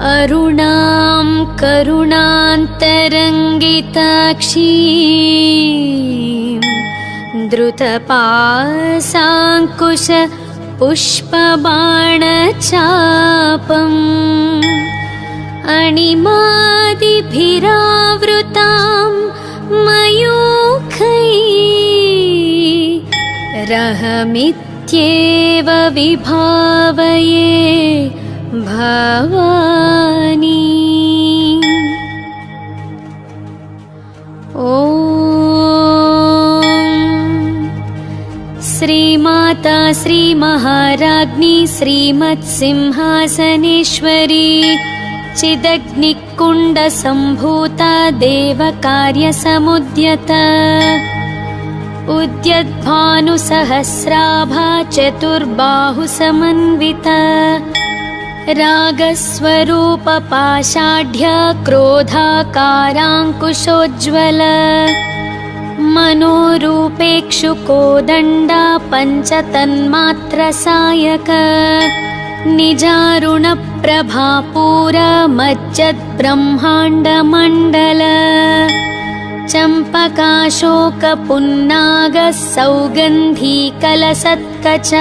अरुणां करुणान्तरङ्गिताक्षीं द्रुतपाशाङ्कुश पुष्पबाणचापम् अणिमादिभिरावृतां मयूखैः रहमित्येव विभावये भवानी। ॐ श्रीमाता श्रीमहाराज्ञी श्रीमत्सिंहासनेश्वरी चिदग्निकुण्डसम्भूता देवकार्यसमुद्यता उद्यद्भानुसहस्राभा चतुर्बाहुसमन्विता रागस्वरूपपाषाढ्य क्रोधाकाराङ्कुशोज्ज्वल मनोरूपेक्षुकोदण्डा पञ्चतन्मात्रसायक निजारुणप्रभापूरमज्जद्ब्रह्माण्डमण्डल चम्पकाशोकपुन्नागः सौगन्धीकलसत्कच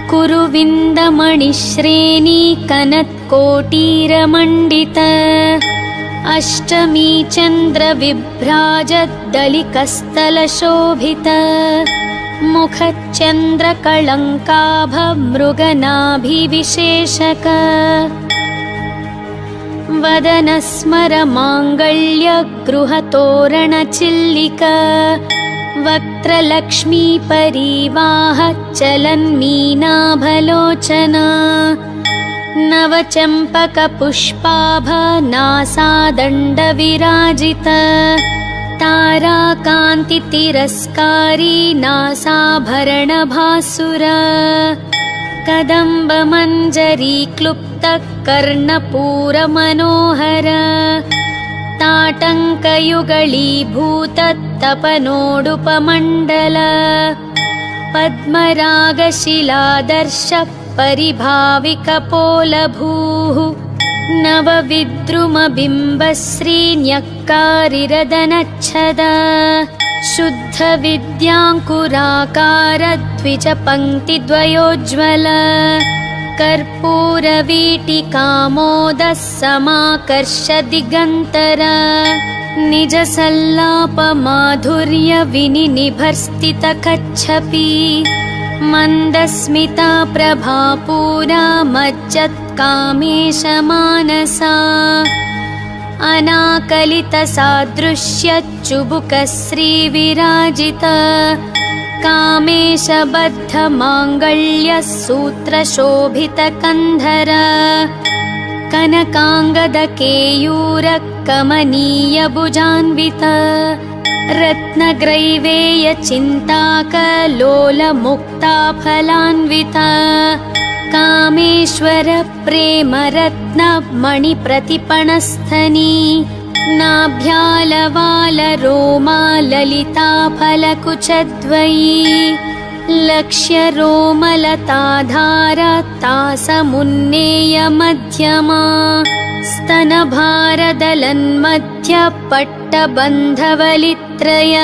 कुरुविन्दमणिश्रेणी कनत्कोटीरमण्डित अष्टमी चन्द्रविभ्राजद्दलिकस्थलशोभित मुखच्चन्द्रकळङ्काभमृगनाभिविशेषक वदनस्मरमाङ्गल्यगृहतोरणचिल्लिक वक्त्रलक्ष्मीपरीवाह चलन्मीनाभलोचना नवचम्पकपुष्पाभनासादण्डविराजित ताराकान्तितिरस्कारी नासाभरणभासुरा कदम्बमञ्जरीक्लुप्तः कर्णपूरमनोहर ताटङ्कयुगळीभूततपनोडुपमण्डल पद्मरागशिलादर्श परिभाविकपोलभूः नवविद्रुमबिम्बश्रीन्यक्कारिरदनच्छद शुद्धविद्याङ्कुराकारद्विजपङ्क्तिद्वयोज्ज्वल कर्पूरवीटिकामोदः समाकर्ष दिगन्तर निजसल्लापमाधुर्यविनिनिभर्स्थितकच्छपि मन्दस्मिता प्रभापूरा मज्जत्कामेशमानसा अनाकलितसादृश्यच्चुबुकश्रीविराजित कामेशबद्धमाङ्गल्यः सूत्रशोभितकन्धर कनकाङ्गदकेयूरकमनीयभुजान्वित रत्नग्रैवेयचिन्ताकलोलमुक्ताफलान्वित कामेश्वर प्रेमरत्नमणिप्रतिपणस्थनी नाभ्यालवालरोमाललिताफलकुचद्वयी लक्ष्यरोमलताधारतासमुन्नेयमध्यमा स्तनभारदलन्मध्यपट्टबन्धवलित्रय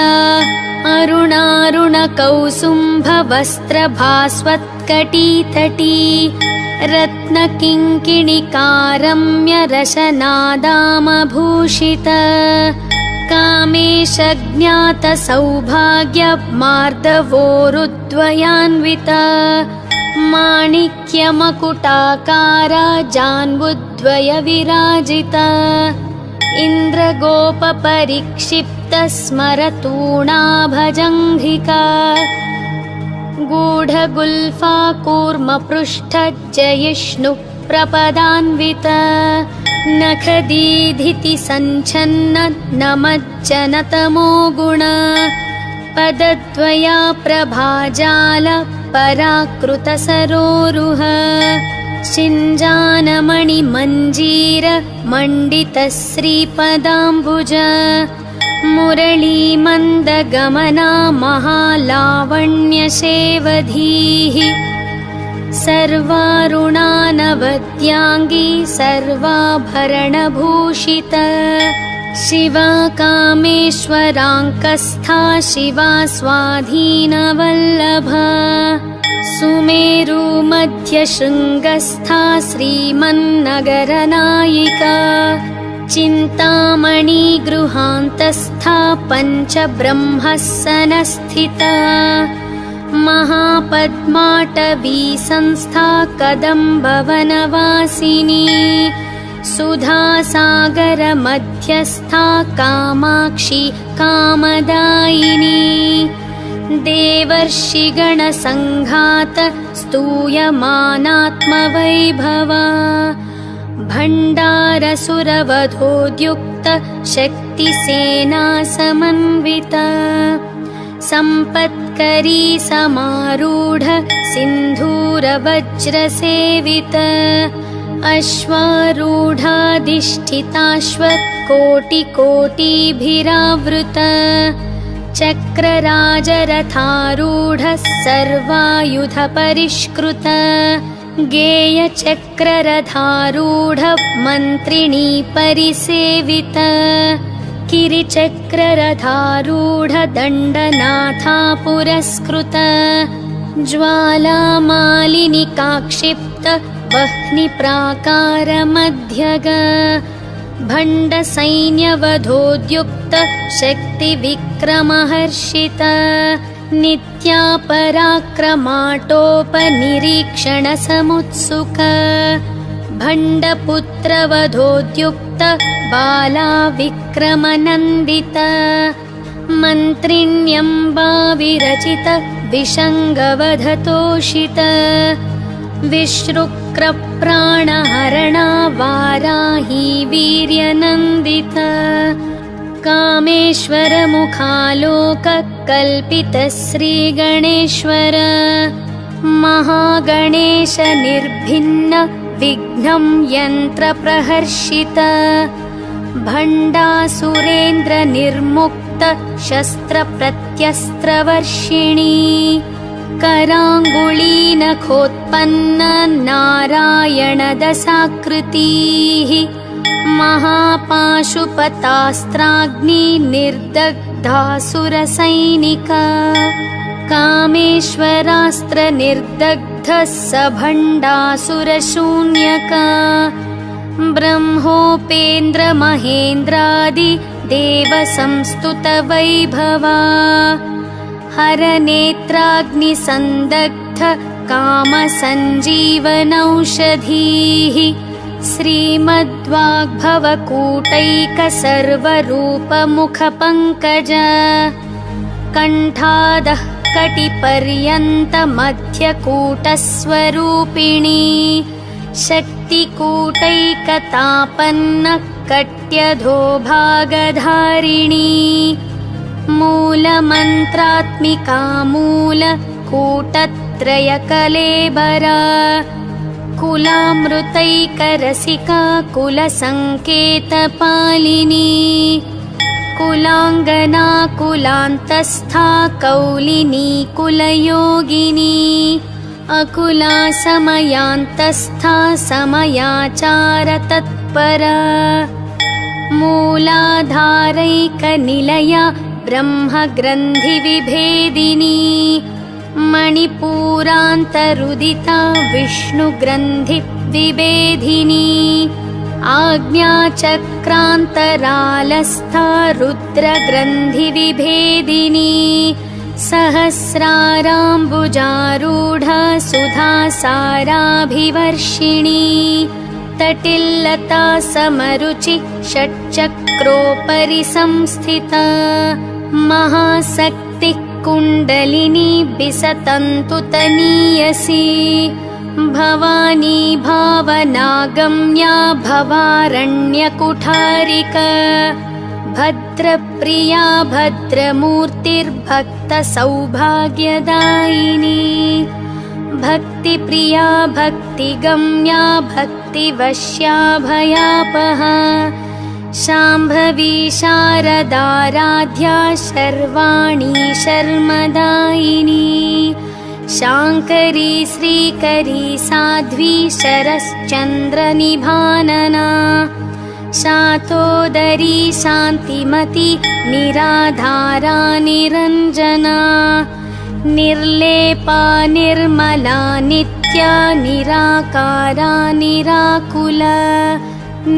अरुणारुणकौसुम्भवस्त्रभास्वत्कटीतटी रत्नकिङ्किणिकारम्यरशनादामभूषित कामेशज्ञातसौभाग्यमार्दवोरुद्वयान्वित माणिक्यमकुटाकार जान्बुद्वयविराजित इन्द्रगोपपरिक्षिप्तस्मरतूणाभजङ्घिका गूढगुल्फा कूर्मपृष्ठजयिष्णुप्रपदान्वित नखदीधितिसञ्छन्नमज्जनतमो गुण पदद्वया प्रभाजाल पराकृतसरोरुह शिञ्जानमणिमञ्जीर मण्डितश्रीपदाम्बुज मुरलीमन्दगमना महालावण्यशेवधीः सर्वारुणानवद्याङ्गी सर्वाभरणभूषित शिवा कामेश्वराङ्कस्था शिवा स्वाधीनवल्लभा सुमेरु मध्यशृङ्गस्था श्रीमन्नगरनायिका चिन्तामणि गृहान्तस्था पञ्चब्रह्मस्सनस्थिता महापद्माटवी संस्था कदम्बवनवासिनी सुधासागर मध्यस्था कामाक्षी कामदायिनी देवर्षिगणसङ्घात स्तूयमानात्मवैभवा भण्डारसुरवधोद्युक्त शक्तिसेना समन्विता सम्पत्करी समारूढ सिन्धूरवज्रसेवित अश्वारूढाधिष्ठिताश्वकोटिकोटिभिरावृत चक्रराजरथारूढ सर्वायुधपरिष्कृत गेयचक्ररथारूढ मन्त्रिणी परिसेवित किरिचक्ररथारूढ दण्डनाथा पुरस्कृत ज्वालामालिनिकाक्षिप्त वह्निप्राकारमध्यग भण्डसैन्यवधोद्युक्त शक्तिविक्रमहर्षित नित्यापराक्रमाटोपनिरीक्षणसमुत्सुक भण्डपुत्रवधोद्युक्त बालाविक्रमनन्दित मन्त्रिण्यम्बाविरचित विषङ्गवधतोषित विश्रुक्रप्राणहरणा वाराही वीर्यनन्दित कामेश्वरमुखालोककल्पित श्रीगणेश्वर महागणेश निर्भिन्न विघ्नं यन्त्रप्रहर्षित भण्डासुरेन्द्र निर्मुक्त शस्त्रप्रत्यस्त्रवर्षिणी कराङ्गुलीनखोत्पन्न नारायणदशाकृतिः महापाशुपतास्त्राग्नि निर्दग्धासुरसैनिका कामेश्वरास्त्र निर्दग्धः स भण्डासुरशून्यका ब्रह्मोपेन्द्र महेन्द्रादि देवसंस्तुत वैभवा हरनेत्राग्निसन्दग्ध कामसञ्जीवनौषधीः श्रीमद्वाग्भवकूटैक सर्वरूपमुखपङ्कज कण्ठादः कटिपर्यन्त मध्यकूटस्वरूपिणी शक्तिकूटैकतापन्न कट्यधो भागधारिणी मूलमन्त्रात्मिका मूलकूटत्रयकलेबरा कुलामृतैकरसिका कुलसङ्केतपालिनी कुलाङ्गना कुलान्तस्था कौलिनी कुलयोगिनी अकुला समयान्तस्था समयाचारतत्परा मूलाधारैकनिलया ब्रह्मग्रन्थिविभेदिनी मणिपूरान्तरुदिता विष्णुग्रन्थिविभेदिनी आज्ञाचक्रान्तरालस्था रुद्रग्रन्थिविभेदिनी सहस्राराम्बुजारूढा सुधासाराभिवर्षिणी तटिल्लता समरुचि षट्चक्रोपरि संस्थिता महाशक्तिः कुण्डलिनी बिसतन्तुतनीयसी भवानी भावनागम्या भवारण्यकुठारिका भद्रप्रिया भद्रमूर्तिर्भक्तसौभाग्यदायिनी भक्तिप्रिया भक्तिगम्या भक्तिवश्या भयापहा शाम्भवी शारदाराध्या शर्वाणी शर्मदायिनी शाङ्करी श्रीकरी साध्वी शरश्चन्द्रनिभानना शातोदरी शान्तिमती निराधारा निरञ्जना निर्लेपा निर्मला नित्या निराकारा निराकुला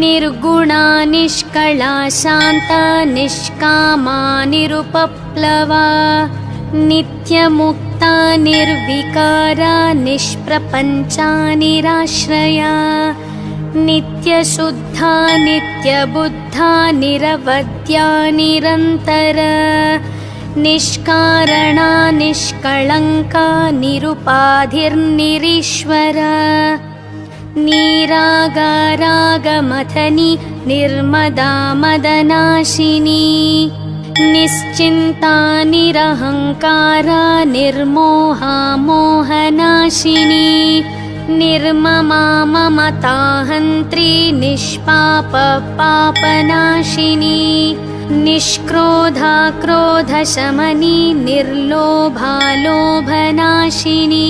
निर्गुणा निष्कला शान्ता निष्कामा निरुपप्लवा नित्यमुक्ता निर्विकारा निष्प्रपञ्चा निराश्रया नित्यशुद्धा नित्यबुद्धा निरवद्या निरन्तरा निष्कारणा निष्कळङ्का निरुपाधिर्निरीश्वरा निरागारागमथनी निर्मदा मदनाशिनी निश्चिन्ता निरहङ्कारा निर्मोहा मोहनाशिनी निर्ममा ममताहन्त्री निष्पाप पापनाशिनी निष्क्रोधा क्रोधशमनी निर्लोभा लोभनाशिनी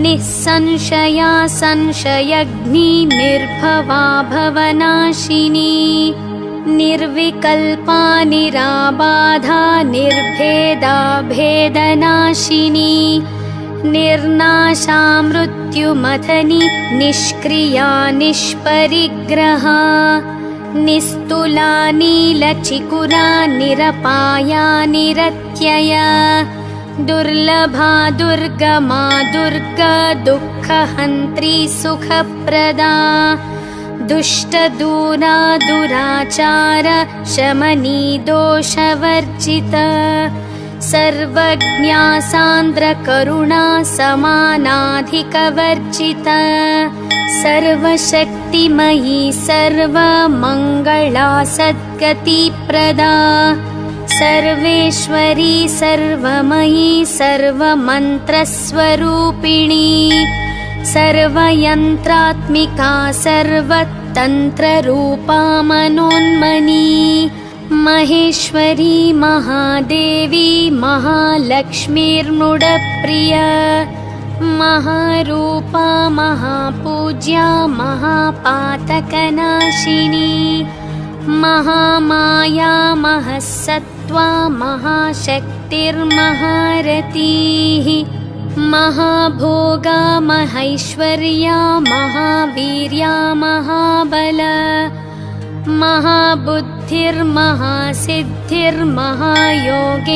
निस्संशया संशयग्नि निर्भवा भवनाशिनी निर्विकल्पा निराबाधा निर्भेदा भेदनाशिनी निर्नाशा मृत्युमथनी निष्क्रिया निष्परिग्रहा निस्तुला नीलचिकुरा निरपाया निरत्यया दुर्लभा दुर्गमा दुर्गा दुःखहन्त्री सुखप्रदा दुष्टदूरा दुराचार शमनी दोषवर्जिता सर्वज्ञा सान्द्रकरुणा समानाधिकवर्जिता सर्वशक्तिमयी सर्वमङ्गला सद्गतिप्रदा सर्वेश्वरी सर्वमयी सर्वमन्त्रस्वरूपिणी सर्वयन्त्रात्मिका सर्वतन्त्ररूपा मनोन्मनी महेश्वरी महादेवी महालक्ष्मीर्मुडप्रिया महारूपा महापूज्या महापातकनाशिनी महामाया महस्सत्त्वा महाशक्तिर्महारतीः महाभोगा महैश्वर्या महावीर्या महाबला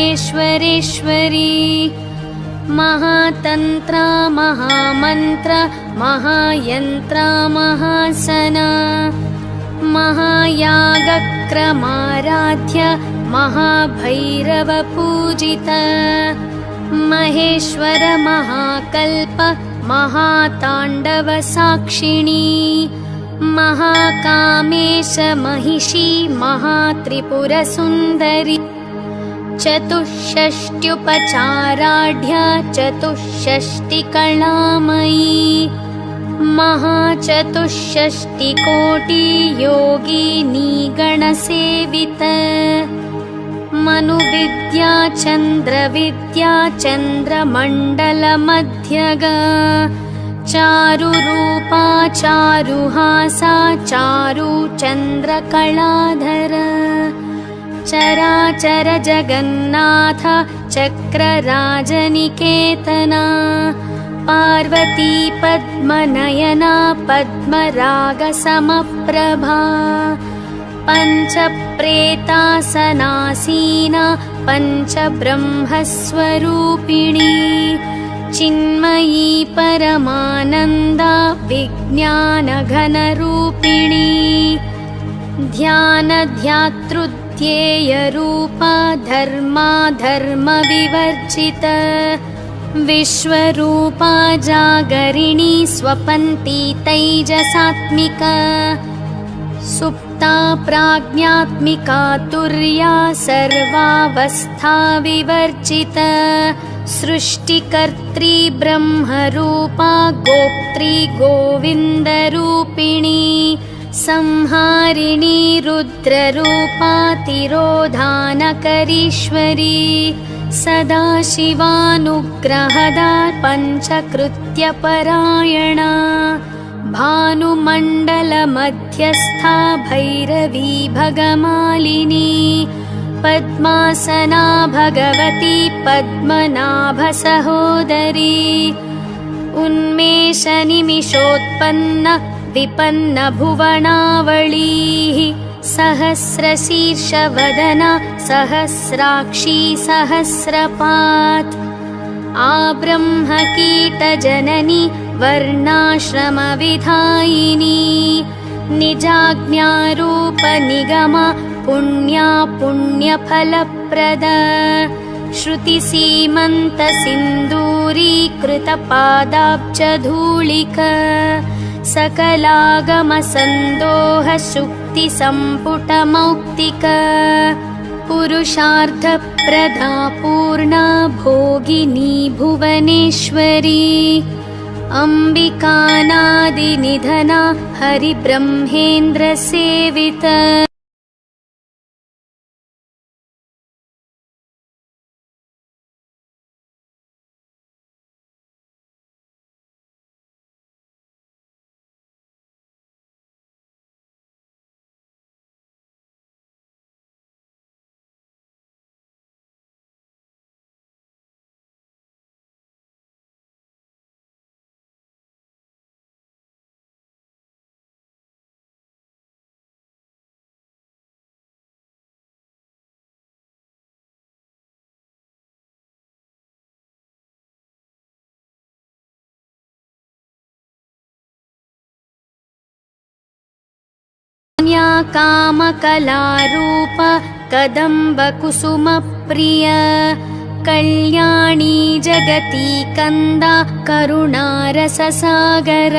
महाबुद्धिर्महासिद्धिर्महायोगेश्वरेश्वरी महातन्त्रा महामन्त्र महायन्त्रा महासना महायागक्रमाराध्य महाभैरवपूजिता महेश्वर महाकल्प महाताण्डवसाक्षिणी महाकामेश महिषी महात्रिपुरसुन्दरी चतुष्षष्ट्युपचाराढ्या चतुष्षष्टिकलामयी महाचतुष्षष्टिकोटियोगिनी गणसेविता मनुविद्या चन्द्रविद्या चन्द्रमण्डलमध्यगा चारुरूपा चारुहासा चारुचन्द्रकलाधरा चराचर जगन्नाथ चक्रराजनिकेतना पार्वती पद्मनयना पद्मरागसमप्रभा पञ्चप्रेतासनासीना पञ्चब्रह्मस्वरूपिणी चिन्मयी परमानन्दा विज्ञानघनरूपिणी ध्यानध्यातृध्येयरूपा धर्माधर्मविवर्जिता विश्वरूपा जागरिणी स्वपन्ती तैजसात्मिका सुप्ता प्राज्ञात्मिका तुर्या सर्वावस्था विवर्जिता सृष्टिकर्त्री ब्रह्मरूपा गोप्त्री गोविन्दरूपिणी संहारिणी रुद्ररूपा तिरोधानकरीश्वरी सदाशिवानुग्रहदा पञ्चकृत्यपरायणा भानुमण्डलमध्यस्था भैरवी भगमालिनी पद्मासना भगवती पद्मनाभसहोदरी उन्मेषनिमिषोत्पन्न विपन्न भुवनावळीः सहस्रशीर्षवदना सहस्राक्षी सहस्रपात् आब्रह्मकीटजननी वर्णाश्रमविधायिनी निजाज्ञारूपनिगमा पुण्या पुण्यफलप्रदा श्रुतिसीमन्तसिन्दूरीकृतपादाब्जधूलिका सकलागमसन्दोहशुक्तिसम्पुटमौक्तिका पुरुषार्थप्रदा पूर्णा भोगिनी भुवनेश्वरी अम्बिकानादिनिधना हरिब्रह्मेन्द्रसेविता कामकलारूप कदम्बकुसुमप्रिय कल्याणी जगती कंदा करुणारससागर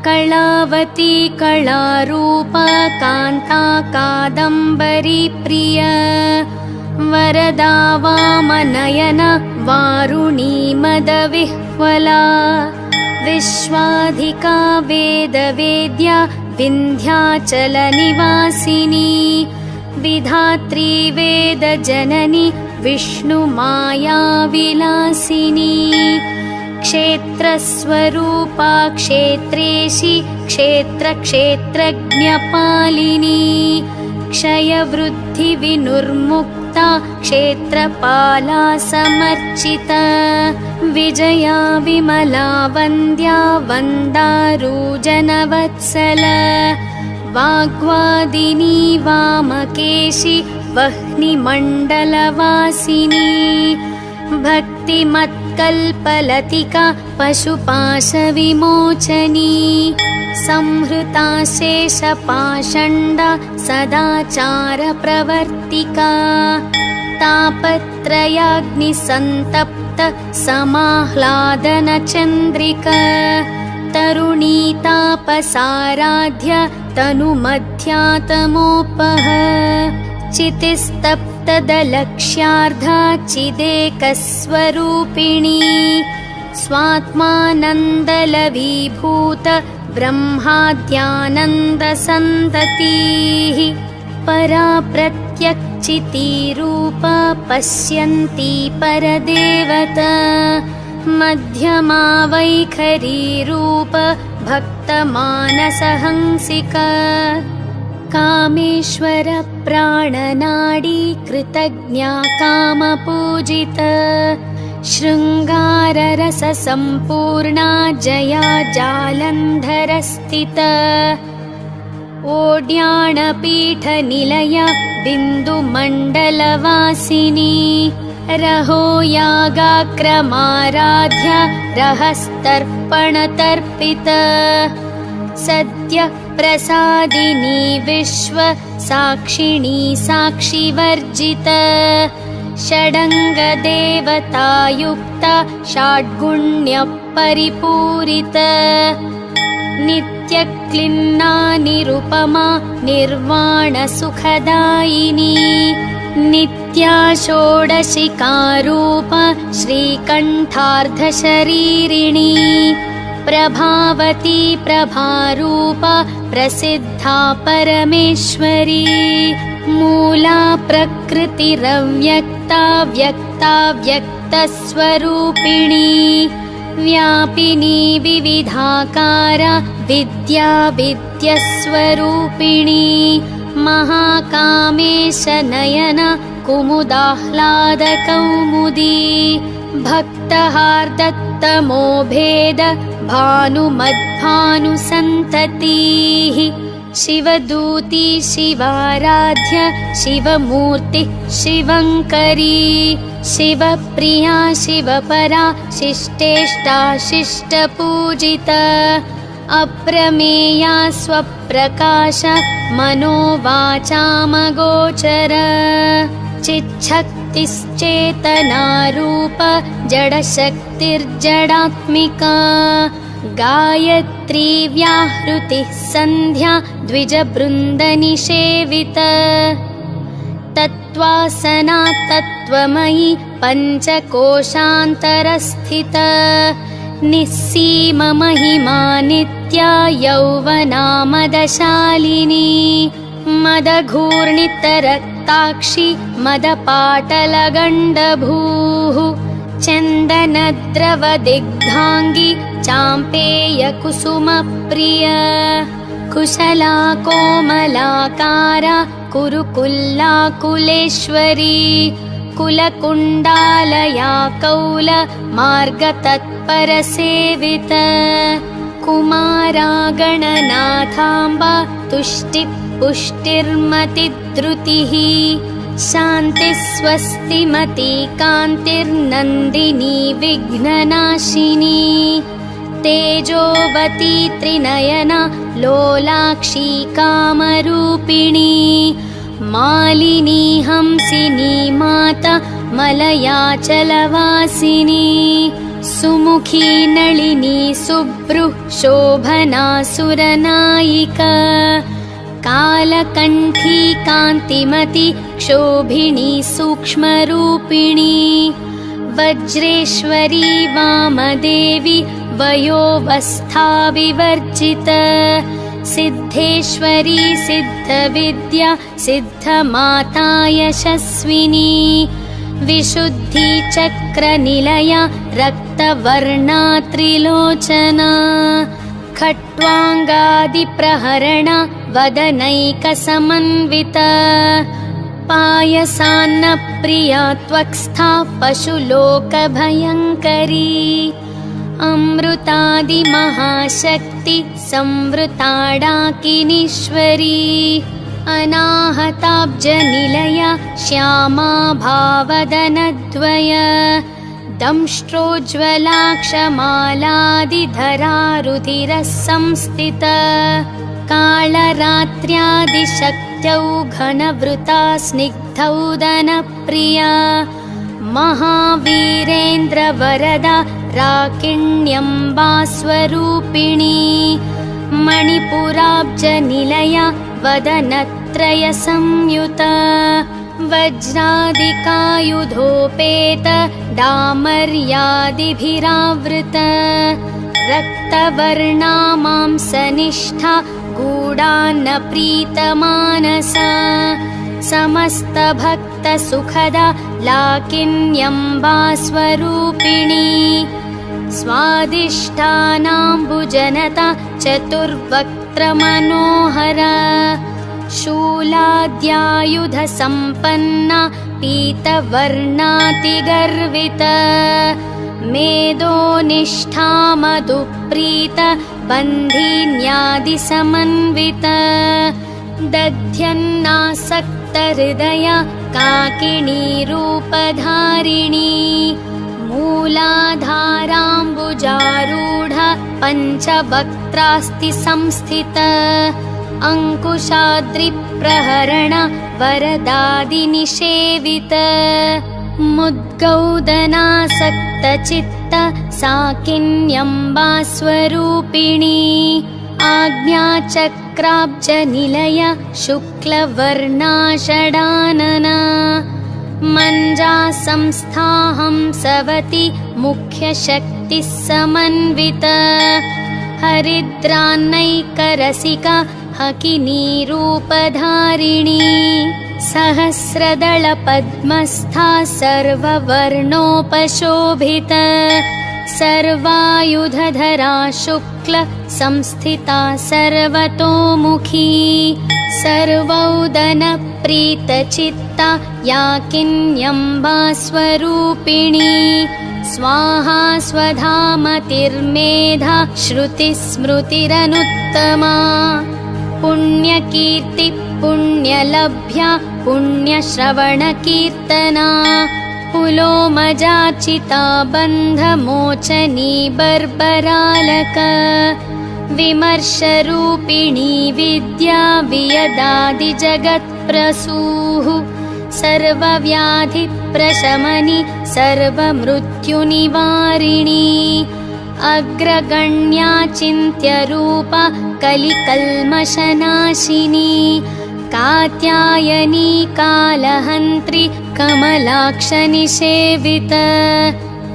कलावती कलारूप कान्ता कादम्बरी प्रिय वरदा वामनयन वारुणी मदविह्वला विश्वाधिका वेदवेद्या विन्ध्याचलनिवासिनी विधात्री वेदजननी विष्णुमाया विलासिनी क्षेत्रस्वरूपा क्षेत्रेशी क्षेत्रक्षेत्रज्ञपालिनी क्षयवृद्धिविनुर्मुक्ता क्षेत्रपाला समर्चिता विजया विमला वन्द्या वन्दारूजनवत्सला वाग्वादिनी वामकेशी वह्निमण्डलवासिनी भक्तिमत्कल्पलतिका पशुपाशविमोचनी संहृता शेषपाषण्डा सदाचारप्रवर्तिका तापत्रयाग्निसन्तप्त समाह्लादनचन्द्रिका तरुणी तापसाराध्य तनुमध्यातमोपह चितिस्तप्तदलक्ष्यार्धा चिदेकस्वरूपिणी स्वात्मानन्दलवीभूत ब्रह्माद्यानन्दसन्ततिः परा प्रत्यक्षितीरूप पश्यन्ती परदेवता मध्यमा वैखरीरूप भक्तमानसहंसिका कामेश्वर प्राणनाडी कृतज्ञा कामपूजिता शृङ्गाररससम्पूर्णा जया जालन्धरस्थिता ओड्याणपीठनिलया बिन्दुमण्डलवासिनी रहो यागाक्रमाराध्या रहस्तर्पणतर्पिता सद्य प्रसादिनी विश्व साक्षिणी साक्षिवर्जिता षडङ्गदेवतायुक्ता षड्गुण्यपरिपूरिता नित्यक्लिन्ना निरुपमा निर्वाणसुखदायिनी नित्या षोडशिकारूप श्रीकण्ठार्धशरीरिणी प्रभावती प्रभारूप प्रसिद्धा परमेश्वरी मूला प्रकृतिरव्यक्ता व्यक्त व्यक्ता व्यक्तस्वरूपिणी व्यापिनी विविधाकार विद्या विद्यस्वरूपिणी महाकामेश नयन कुमुदाह्लादकौमुदी भक्तहार्दत्तमो भेद भानुमद्भानुसन्ततिः शिवदूती शिवाराध्य शिवमूर्ति शिवङ्करी शिवप्रिया शिवपरा शिष्टेष्टा शिष्टपूजिता अप्रमेया स्वप्रकाश मनोवाचामगोचर चिच्छक्तिश्चेतनारूप जडशक्तिर्जडात्मिका गायत्री व्याहृतिः सन्ध्या द्विजबृन्दनिषेवित तत्त्वासना तत्त्वमयी पञ्चकोशान्तरस्थित निस्सीममहिमा नित्या यौवना मदशालिनी मदघूर्णितरक्ताक्षी मदपाटलगण्डभूः चन्दनद्रवदिग्धाङ्गी चाम्पेयकुसुमप्रिया कुशला कोमलाकारा कुरुकुल्लाकुलेश्वरी कुलकुण्डालया कौल मार्गतत्परसेवित कुमारा गणनाथाम्बा तुष्टिपुष्टिर्मतिद्रुतिः शान्तिस्वस्तिमती कान्तिर्नन्दिनी विघ्ननाशिनी तेजोवती त्रिनयना लोलाक्षी कामरूपिणी मालिनी हंसिनी माता मलयाचलवासिनी सुमुखी नलिनी सुभ्रुः शोभना सुरनायिका कालकण्ठी कान्तिमती क्षोभिणी सूक्ष्मरूपिणी वज्रेश्वरी वामदेवी वयोवस्था विवर्जिता सिद्धेश्वरी सिद्धविद्या सिद्धमाता यशस्विनी विशुद्धिचक्रनिलया रक्तवर्णा त्रिलोचना खट्वाङ्गादिप्रहरणा वदनैकसमन्विता पायसान्नप्रिया त्वक्स्था पशुलोकभयङ्करी अमृतादिमहाशक्ति संवृताडाकिनीश्वरी अनाहताब्जनिलया श्यामा भावदनद्वय दंष्ट्रोज्ज्वलाक्षमालादिधरा रुधिरः संस्थिता कालरात्र्यादिशक्त्यौ घनवृता स्निग्धौदनप्रिया महावीरेन्द्रवरदा राकिण्यम्बा स्वरूपिणी मणिपुराब्जनिलया वदनत्रयसंयुता वज्रादिकायुधोपेत डामर्यादिभिरावृता रक्तवर्णा मांसनिष्ठा गूढान्नप्रीतमानसा समस्तभक्तसुखदा लाकिन्यम्बा स्वरूपिणी स्वादिष्ठानाम्बुजनता चतुर्वक्त्रमनोहरा शूलाद्यायुधसम्पन्ना पीतवर्णातिगर्विता मेदोनिष्ठा मधुप्रीत बन्धिन्यादिसमन्विता दध्यन्नासक्तहृदया काकिनी रूपधारिणी मूलाधाराम्बुजारूढा पञ्चवक्त्रास्ति संस्थिता अङ्कुशाद्रिप्रहरण वरदादिनिषेविता मुद्गौदनासक्तचित्त साकिन्यम्बा स्वरूपिणी आज्ञाचक्राब्जनिलया शुक्लवर्णा षडानना मञ्जा संस्था हंसवती मुख्यशक्तिः समन्विता हरिद्रान्नैकरसिका हकिनी रूपधारिणी सहस्रदलपद्मस्था सर्ववर्णोपशोभित सर्वायुधधरा शुक्ल संस्थिता सर्वतोमुखी सर्वौदनप्रीतचित्ता या किन्यम्बा स्वरूपिणी स्वाहा स्वधामतिर्मेधा श्रुतिस्मृतिरनुत्तमा पुण्यकीर्ति पुण्यलभ्या पुण्यश्रवणकीर्तना पुलोमजाचिता बन्धमोचनी बर्बरालक विमर्शरूपिणी विद्या वियदादिजगत्प्रसूः सर्वव्याधिप्रशमनि सर्वमृत्युनिवारिणी अग्रगण्या चिन्त्यरूपा कलिकल्मषनाशिनी कात्यायनी कालहन्त्री कमलाक्षनिषेवित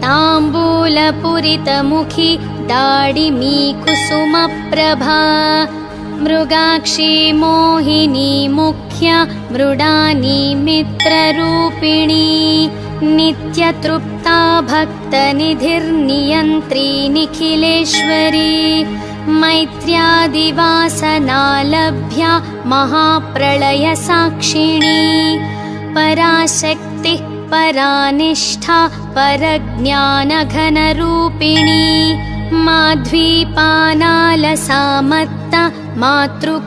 ताम्बूलपुरितमुखी दाडिमी कुसुमप्रभा मृगाक्षी मोहिनी मुख्या मृडानी मित्ररूपिणी नित्यतृप्ता भक्तनिधिर्नियन्त्री निखिलेश्वरी मैत्र्यादिवासनालभ्या महाप्रलयसाक्षिणी पराशक्तिः परानिष्ठा परज्ञानघनरूपिणी माध्वीपानालसामत्ता मातृकावर्णरूपिणी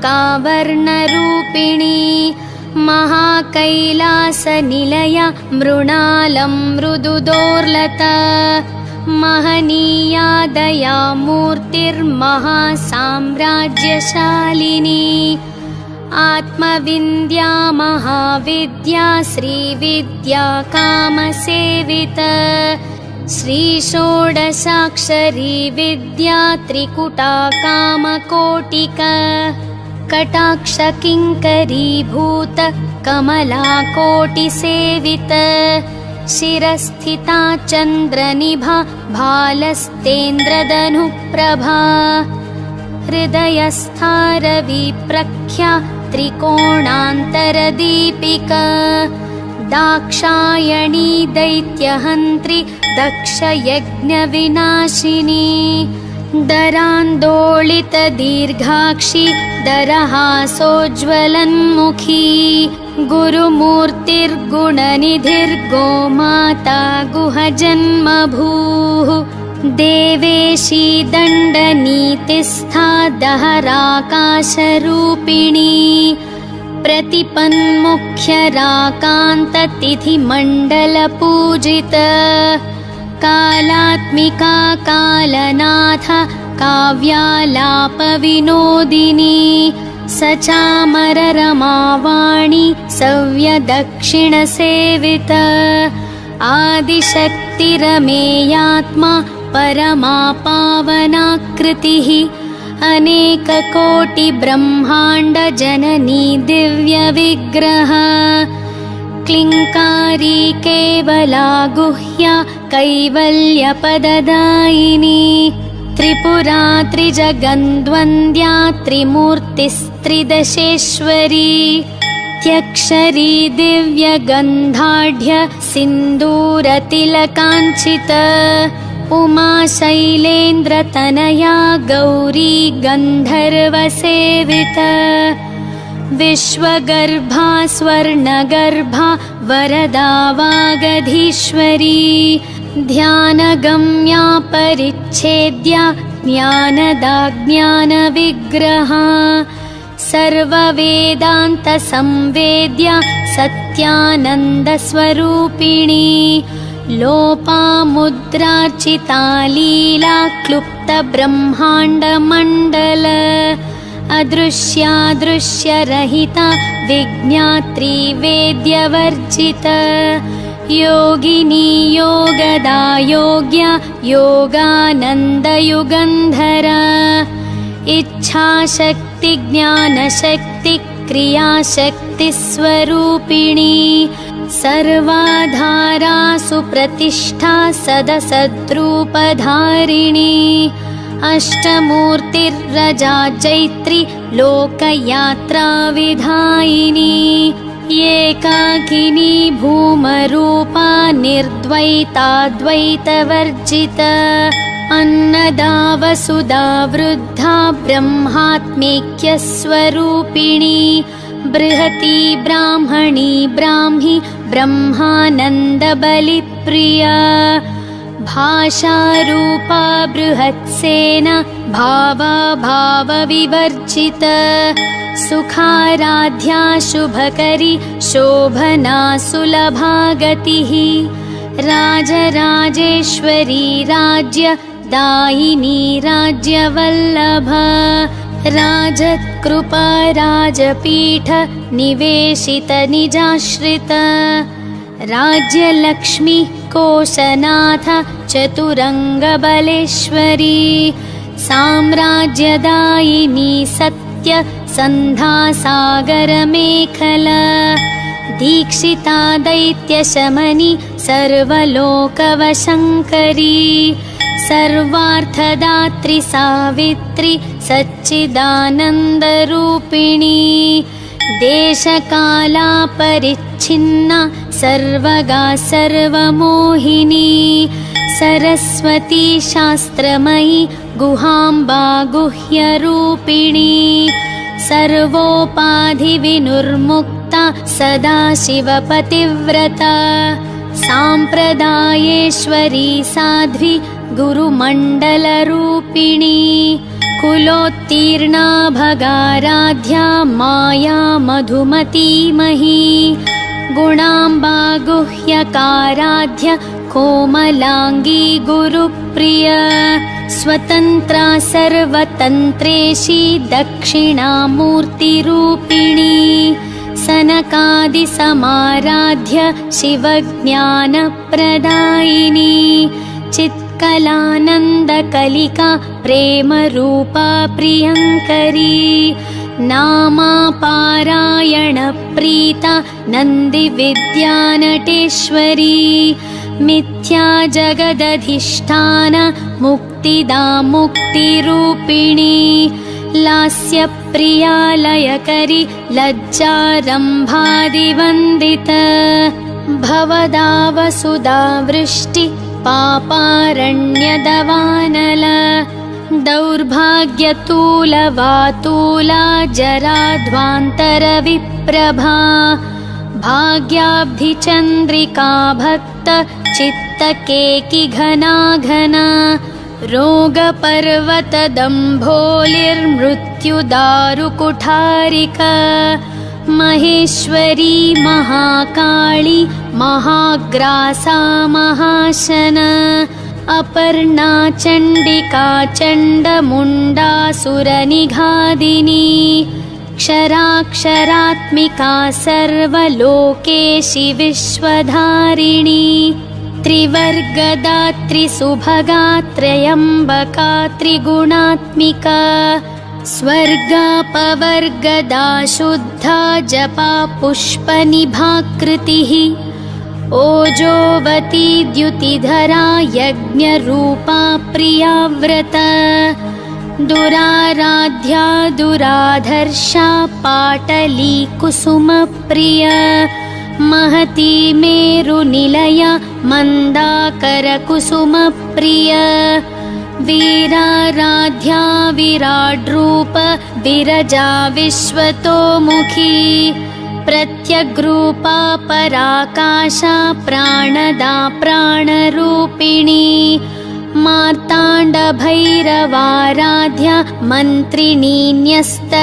महाकैलासनिलया मृणालं मृदुदोर्लता महनीया दयामूर्तिर्महासाम्राज्यशालिनी आत्मविन्द्या महाविद्या श्रीविद्या कामसेवित श्रीषोडशाक्षरी विद्या त्रिकुटा कामकोटिका कटाक्षकिङ्करीभूत कमलाकोटिसेवित शिरस्थिता चन्द्रनिभा भालस्तेन्द्रधनुप्रभा हृदयस्था रविप्रख्या त्रिकोणान्तरदीपिका दाक्षायणी दैत्यहन्त्री दक्षयज्ञविनाशिनी दरान्दोलितदीर्घाक्षी दरहासोज्ज्वलन्मुखी गुरुमूर्तिर्गुणनिधिर्गोमाता गुहजन्मभूः देवेशी दण्डनीतिस्था दहराकाशरूपिणी प्रतिपन्मुख्यराकान्ततिथिमण्डलपूजित कालात्मिका कालनाथ काव्यालापविनोदिनी सचामररमावाणी सव्यदक्षिणसेवित आदिशक्तिरमेयात्मा परमा पावनाकृतिः अनेककोटिब्रह्माण्डजननी दिव्यविग्रह क्लिङ्कारी केवला गुह्या कैवल्यपददायिनी त्रिपुरा त्रिजगन्द्वन्द्या त्रिमूर्तिस्त्रिदशेश्वरी त्यक्षरी दिव्यगन्धाढ्य सिन्दूरतिलकाञ्चित उमा शैलेन्द्रतनया गौरी गन्धर्वसेवित विश्वगर्भा स्वर्णगर्भा वरदा वागधीश्वरी ध्यानगम्या परिच्छेद्या ज्ञानदा ज्ञानविग्रहा सर्ववेदान्तसंवेद्या सत्यानन्दस्वरूपिणी लोपामुद्रार्चिता लीला क्लुप्तब्रह्माण्डमण्डल अदृश्यादृश्यरहिता विज्ञात्री वेद्यवर्जित योगिनी योगदा योग्या योगानन्दयुगन्धरा इच्छाशक्ति ज्ञानशक्ति क्रियाशक्तिस्वरूपिणी सर्वाधारा सुप्रतिष्ठा सदसद्रूपधारिणी अष्टमूर्तिर्रजा चैत्री लोकयात्रा विधायिनी एकाकिनी भूमरूपा निर्द्वैताद्वैतवर्जित अन्नदा वसुधा वृद्धा ब्रह्मात्मैक्यस्वरूपिणी बृहती ब्राह्मणी ब्राह्मी ब्रह्मानन्दबलिप्रिया भाषारूपा बृहत्सेना भावा भावविवर्जित सुखाराध्या शुभकरी शोभना सुलभा गतिः राजराजेश्वरी राज्य दायिनी राज्यवल्लभ राजत्कृपा राजपीठ निवेशित निजाश्रित राज्यलक्ष्मी कोशनाथ चतुरङ्गबलेश्वरी साम्राज्यदायिनी सत्य सन्धासागरमेखला दीक्षिता दैत्यशमनी सर्वलोकवशङ्करी सर्वार्थदात्री सावित्री सच्चिदानन्दरूपिणी देशकालापरिच्छिन्ना सर्वगा सर्वमोहिनी सरस्वती शास्त्रमयी गुहाम्बा गुह्यरूपिणी सर्वोपाधिविनुर्मुक्ता सदाशिवपतिव्रता साम्प्रदायेश्वरी साध्वी गुरुमण्डलरूपिणी कुलोत्तीर्णा भगाराध्या माया मधुमतीमही गुणाम्बा गुह्यकाराध्य कोमलाङ्गी गुरुप्रिया स्वतन्त्रा सर्वतन्त्रेशी दक्षिणामूर्तिरूपिणी सनकादिसमाराध्य शिवज्ञानप्रदायिनी चित्कलानन्दकलिका प्रेमरूपा प्रियङ्करी नामापारायणप्रीता नन्दिविद्यानटेश्वरी मिथ्या जगदधिष्ठान मुक्तिदा मुक्तिरूपिणी लास्यप्रिया लयकरी लज्जारम्भादिवन्दित भवदा वसुधा वृष्टि पापारण्यदवानल दौर्भाग्यतूलवातूला जराध्वान्तरविप्रभा भाग्याब्धिचन्द्रिका भक्त चित्तकेकि घना घना रोगपर्वतदम्भोलिर्मृत्युदारुकुठारिका महेश्वरी महाकाली महाग्रासा महाशना अपर्णा चण्डिका चण्डमुण्डासुरनिघादिनी क्षराक्षरात्मिका सर्वलोकेशि विश्वधारिणी त्रिवर्गदात्री सुभगा त्र्यम्बका त्रिगुणात्मिका स्वर्गापवर्गदा शुद्धा जपा पुष्पनिभाकृतिः ओजोवती द्युतिधरा यज्ञरूपा प्रियाव्रता दुराराध्या दुराधर्षा पाटली कुसुमप्रिया महती मेरुनिलया मन्दाकरकुसुमप्रिया वीराराध्या विराड्रूप विरजा विश्वतोमुखी प्रत्यग्रूपा पराकाशा प्राणदा प्राणरूपिणी मार्ताण्डभैरवाराध्या मन्त्रिणी न्यस्तराज्यधूः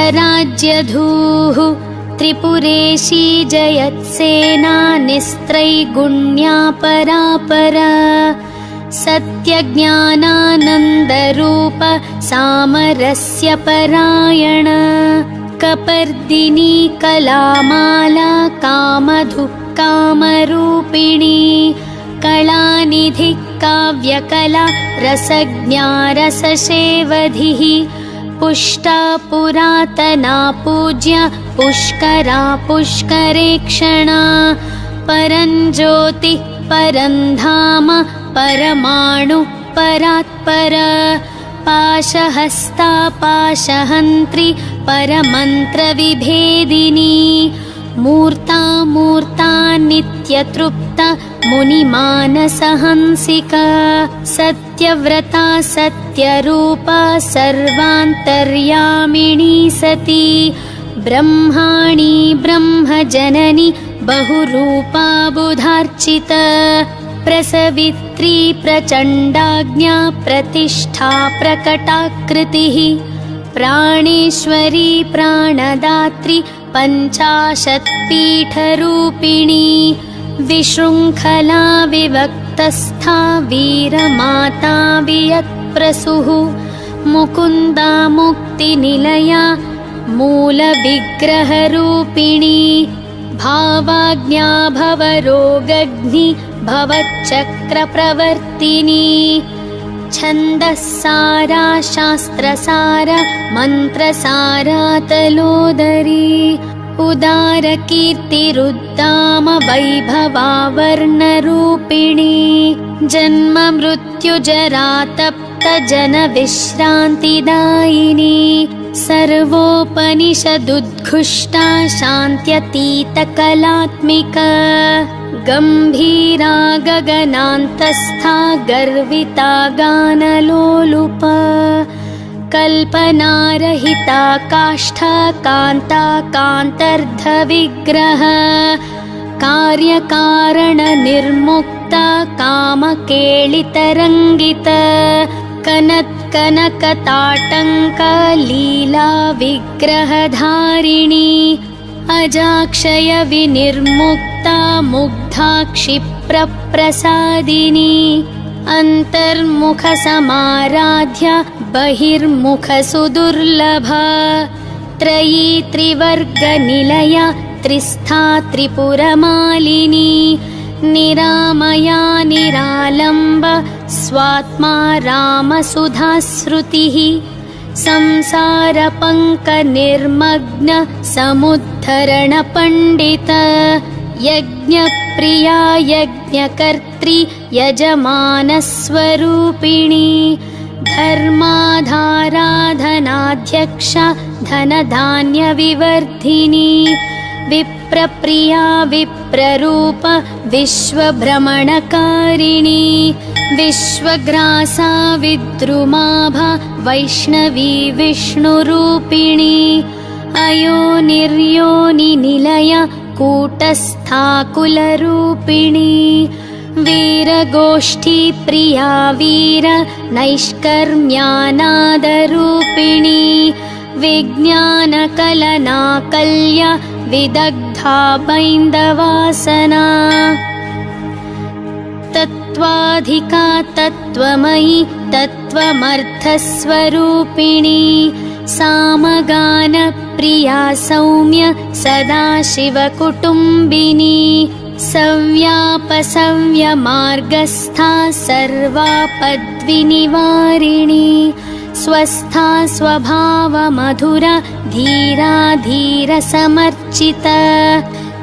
त्रिपुरेशी जयत्सेना निस्त्रैगुण्या परापरा सत्यज्ञानानन्दरूप सामरस्य परायण कपर्दिनी कलामाला कामधुः कामरूपिणी कलानिधि काव्यकला रसज्ञा रससेवधिः पुष्टा पुरातना पूज्या पुष्करा पुष्करेक्षणा परञ्ज्योतिः परन्धाम परमाणु परात्परा पाशहस्ता पाशहन्त्री परमन्त्रविभेदिनी मूर्ता मूर्ता नित्यतृप्ता मुनिमानसहंसिका सत्यव्रता सत्यरूपा सर्वान्तर्यामिणी सती ब्रह्माणी ब्रह्मजननी बहुरूपा बुधार्चिता प्रसवित्री प्रचण्डाज्ञा प्रतिष्ठा प्रकटाकृतिः प्राणेश्वरी प्राणदात्री पञ्चाशत्पीठरूपिणी विशृङ्खला विभक्तस्था वीरमाता वियत्प्रसूः मुकुन्दा मुक्तिनिलया मूलविग्रहरूपिणी भावाज्ञा भवरोगग्नि भवच्चक्रप्रवर्तिनी छन्दस्सारा शास्त्रसारा मन्त्रसारा तलोदरी उदारकीर्तिरुद्दाम वैभवा वर्णरूपिणी जन्म मृत्युजरा तप्त जनविश्रान्तिदायिनी सर्वोपनिषदुद्घुष्टा शान्त्यतीतकलात्मिका गम्भीरा गगनान्तस्था गर्विता गानलोलुपा कल्पनारहिता काष्ठा कान्ता कान्तर्धविग्रह कार्यकारणनिर्मुक्ता कामकेलितरङ्गिता कनत्कनकताटङ्का लीला विग्रहधारिणी अजाक्षय विनिर्मुक्ता मुग्धा क्षिप्रप्रसादिनी अन्तर्मुखसमाराध्या बहिर्मुखसुदुर्लभा त्रयी त्रिवर्गनिलया त्रिस्था त्रिपुरमालिनी निरामया निरालम्ब स्वात्मा रामसुधाश्रुतिः संसारपङ्कनिर्मग्न समुद्धरणपण्डित यज्ञप्रिया यज्ञकर्त्री यजमानस्वरूपिणी धर्माधाराधनाध्यक्षा धनधान्यविवर्धिनी विप्रप्रिया विप्ररूप विश्वभ्रमणकारिणी विश्वग्रासा विद्रुमाभा वैष्णवी विष्णुरूपिणी अयोनिर्योनिनिलया कूटस्थाकुलरूपिणी वीरगोष्ठी प्रिया वीर नैष्कर्म्यानादरूपिणी विज्ञानकलनाकल्या विदग्धा बैन्दवासना तत्त्वाधिका तत्त्वमयी तत्त्वमर्थस्वरूपिणी सामगानप्रिया सौम्य सदाशिवकुटुम्बिनी सव्यापसव्यमार्गस्था सर्वापद्विनिवारिणी स्वस्था स्वभावमधुरा धीरा धीरसमर्चिता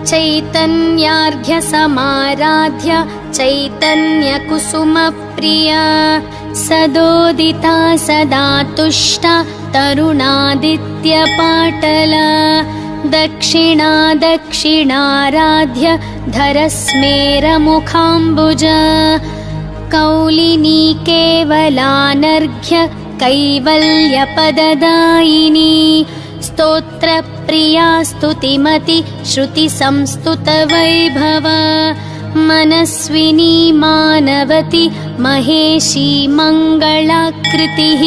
चैतन्यार्घ्यसमाराध्य चैतन्यकुसुमप्रिया सदोदिता सदा तुष्टा तरुणादित्यपाटला दक्षिणा दक्षिणाराध्य धरस्मेरमुखाम्बुजा कौलिनी केवलानर्घ्य कैवल्यपददायिनी स्तोत्रप्रिया स्तुतिमति श्रुतिसंस्तुतवैभवा मनस्विनी मानवती महेशी मङ्गलाकृतिः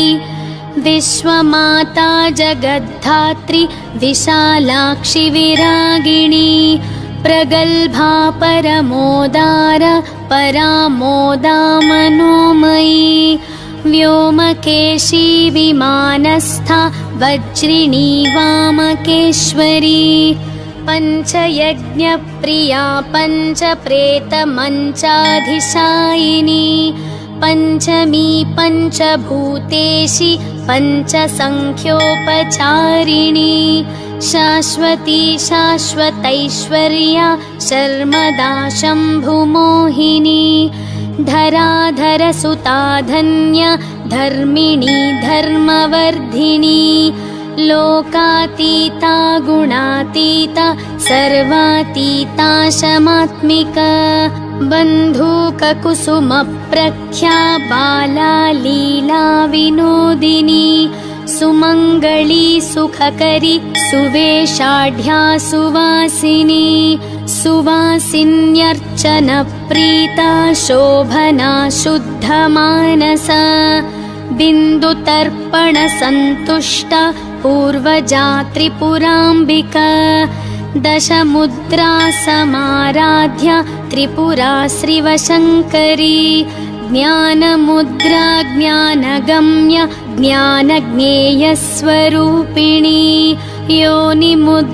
विश्वमाता जगद्धात्री विशालाक्षि विरागिणी प्रगल्भा परमोदार परामोदा मनोमयी व्योमकेशी विमानस्था वज्रिणी वामकेश्वरी पञ्चयज्ञप्रिया पञ्चप्रेतमञ्चाधिशायिनी पञ्चमी पञ्चभूतेशी पञ्चसङ्ख्योपचारिणी शाश्वती शाश्वतैश्वर्या शर्मदा शम्भुमोहिनी धराधरसुता धन्या धर्मिणी धर्मवर्धिनी लोकातीता गुणातीता सर्वातीता शमात्मिका बन्धूककुसुमप्रख्या बाला लीला विनोदिनी सुमङ्गली सुखकरी सुवेशाढ्या सुवासिनी सुवासिन्यर्चनप्रीता शोभना शुद्धमानसा बिन्दुतर्पणसन्तुष्टा पूर्वजा त्रिपुराम्बिका दशमुद्रा समाराध्या त्रिपुरा श्रीवशङ्करी ज्ञानमुद्रा ज्ञानगम्य ज्ञानज्ञेयस्वरूपिणी योनिमुद्रा